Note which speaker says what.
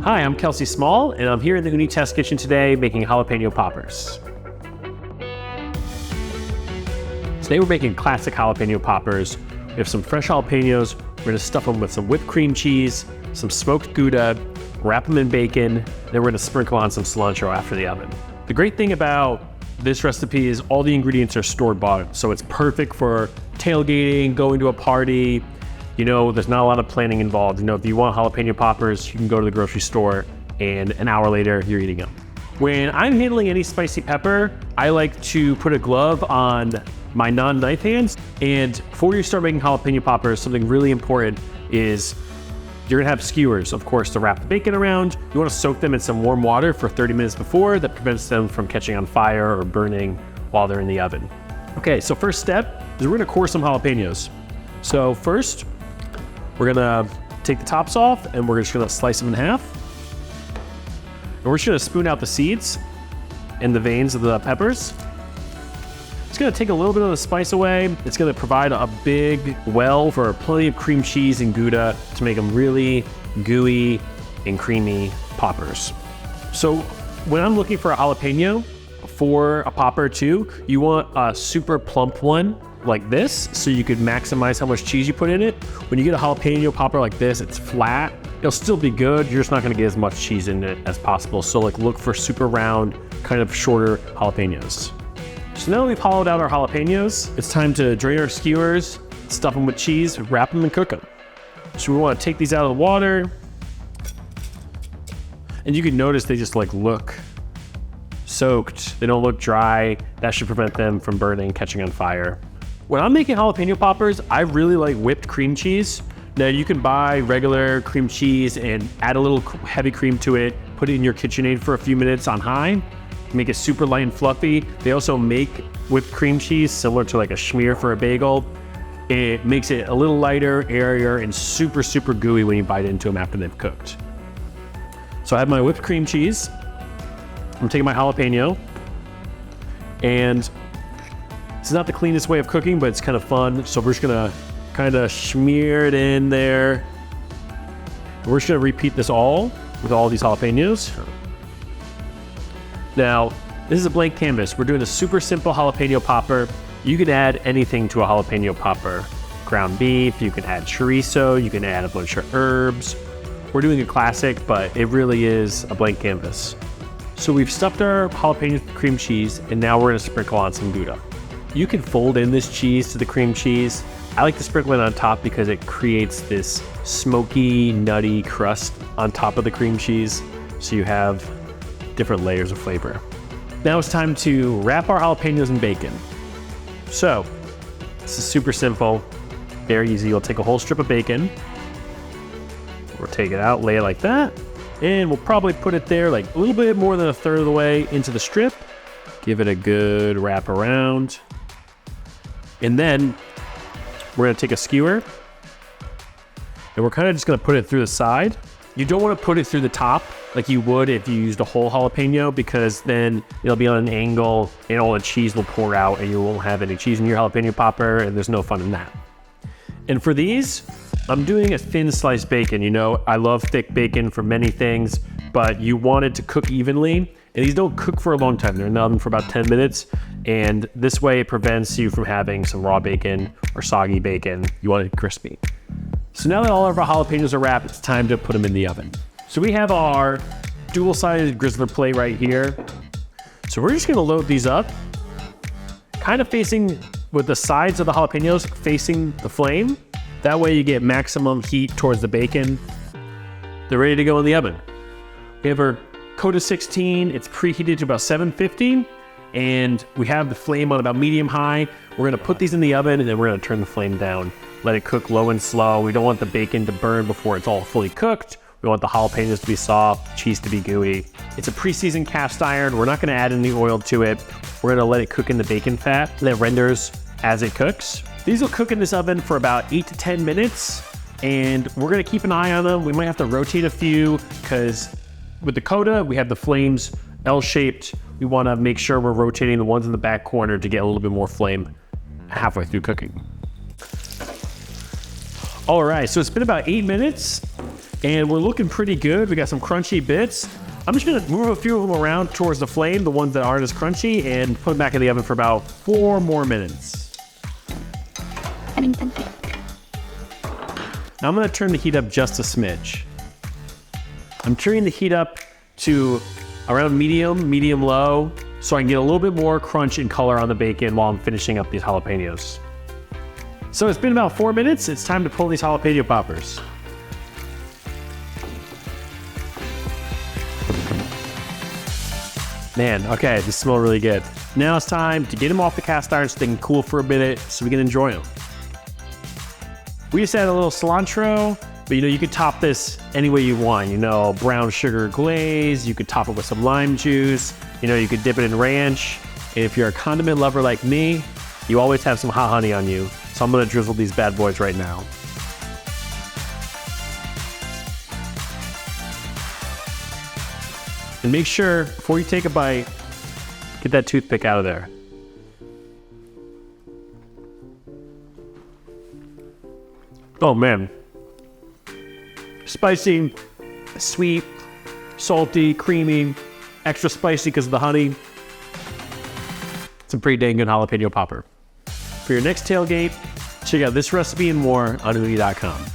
Speaker 1: Hi, I'm Kelsey Small, and I'm here in the Ooni test kitchen today making jalapeno poppers. Today we're making classic jalapeno poppers. We have some fresh jalapenos. We're gonna stuff them with some whipped cream cheese, some smoked Gouda, wrap them in bacon, then we're gonna sprinkle on some cilantro after the oven. The great thing about this recipe is all the ingredients are store-bought, so it's perfect for tailgating, going to a party. You know, there's not a lot of planning involved. You know, if you want jalapeno poppers, you can go to the grocery store and an hour later, you're eating them. When I'm handling any spicy pepper, I like to put a glove on my non-knife hands. And before you start making jalapeno poppers, something really important is you're gonna have skewers, of course, to wrap the bacon around. You wanna soak them in some warm water for 30 minutes before. That prevents them from catching on fire or burning while they're in the oven. Okay, so first step is we're gonna core some jalapenos. So first, we're gonna take the tops off and we're just gonna slice them in half. And we're just gonna spoon out the seeds and the veins of the peppers. It's gonna take a little bit of the spice away. It's gonna provide a big well for plenty of cream cheese and Gouda to make them really gooey and creamy poppers. So when I'm looking for a jalapeno for a popper too, you want a super plump one like this, so you could maximize how much cheese you put in it. When you get a jalapeno popper like this, it's flat. It'll still be good, you're just not gonna get as much cheese in it as possible. So like look for super round, kind of shorter jalapenos. So now that we've hollowed out our jalapenos, it's time to drain our skewers, stuff them with cheese, wrap them and cook them. So we wanna take these out of the water. And you can notice they just like look soaked. They don't look dry. That should prevent them from burning, catching on fire. When I'm making jalapeno poppers, I really like whipped cream cheese. Now you can buy regular cream cheese and add a little heavy cream to it, put it in your KitchenAid for a few minutes on high, make it super light and fluffy. They also make whipped cream cheese similar to like a schmear for a bagel. It makes it a little lighter, airier, and super, super gooey when you bite into them after they've cooked. So I have my whipped cream cheese. I'm taking my jalapeno, and this is not the cleanest way of cooking, but it's kind of fun. So we're just gonna kind of smear it in there. We're just gonna repeat this all with all these jalapenos. Now, this is a blank canvas. We're doing a super simple jalapeno popper. You can add anything to a jalapeno popper. Ground beef, you can add chorizo, you can add a bunch of herbs. We're doing a classic, but it really is a blank canvas. So we've stuffed our jalapeno with cream cheese, and now we're gonna sprinkle on some Gouda. You can fold in this cheese to the cream cheese. I like to sprinkle it on top because it creates this smoky, nutty crust on top of the cream cheese, so you have different layers of flavor. Now it's time to wrap our jalapenos in bacon. So this is super simple, very easy. You'll take a whole strip of bacon, we'll take it out, lay it like that, and we'll probably put it there like a little bit more than a third of the way into the strip. Give it a good wrap around. And then we're gonna take a skewer and we're kind of just gonna put it through the side. You don't wanna put it through the top like you would if you used a whole jalapeno, because then it'll be on an angle and all the cheese will pour out and you won't have any cheese in your jalapeno popper, and there's no fun in that. And for these, I'm doing a thin sliced bacon. You know, I love thick bacon for many things, but you want it to cook evenly. And these don't cook for a long time. They're in the oven for about 10 minutes. And this way it prevents you from having some raw bacon or soggy bacon. You want it crispy. So now that all of our jalapenos are wrapped, it's time to put them in the oven. So we have our dual-sided grizzler plate right here. So we're just gonna load these up, kind of facing with the sides of the jalapenos facing the flame. That way you get maximum heat towards the bacon. They're ready to go in the oven. We have our Koda 16, it's preheated to about 750, and we have the flame on about medium high. We're gonna put these in the oven and then we're gonna turn the flame down. Let it cook low and slow. We don't want the bacon to burn before it's all fully cooked. We want the jalapenos to be soft, cheese to be gooey. It's a pre-seasoned cast iron. We're not gonna add any oil to it. We're gonna let it cook in the bacon fat that renders as it cooks. These will cook in this oven for about 8 to 10 minutes, and we're gonna keep an eye on them. We might have to rotate a few, because with the Koda, we have the flames L-shaped. We wanna make sure we're rotating the ones in the back corner to get a little bit more flame halfway through cooking. All right, so it's been about 8 minutes. And we're looking pretty good. We got some crunchy bits. I'm just gonna move a few of them around towards the flame, the ones that aren't as crunchy, and put them back in the oven for about 4 more minutes. Now I'm gonna turn the heat up just a smidge. I'm turning the heat up to around medium low, so I can get a little bit more crunch and color on the bacon while I'm finishing up these jalapenos. So it's been about 4 minutes. It's time to pull these jalapeno poppers. Man, okay, these smell really good. Now it's time to get them off the cast iron so they can cool for a minute so we can enjoy them. We just add a little cilantro, but you could top this any way you want. Brown sugar glaze, you could top it with some lime juice, you could dip it in ranch. And if you're a condiment lover like me, you always have some hot honey on you. So I'm gonna drizzle these bad boys right now. And make sure, before you take a bite, get that toothpick out of there. Oh man. Spicy, sweet, salty, creamy, extra spicy because of the honey. It's a pretty dang good jalapeno popper. For your next tailgate, check out this recipe and more on Ooni.com.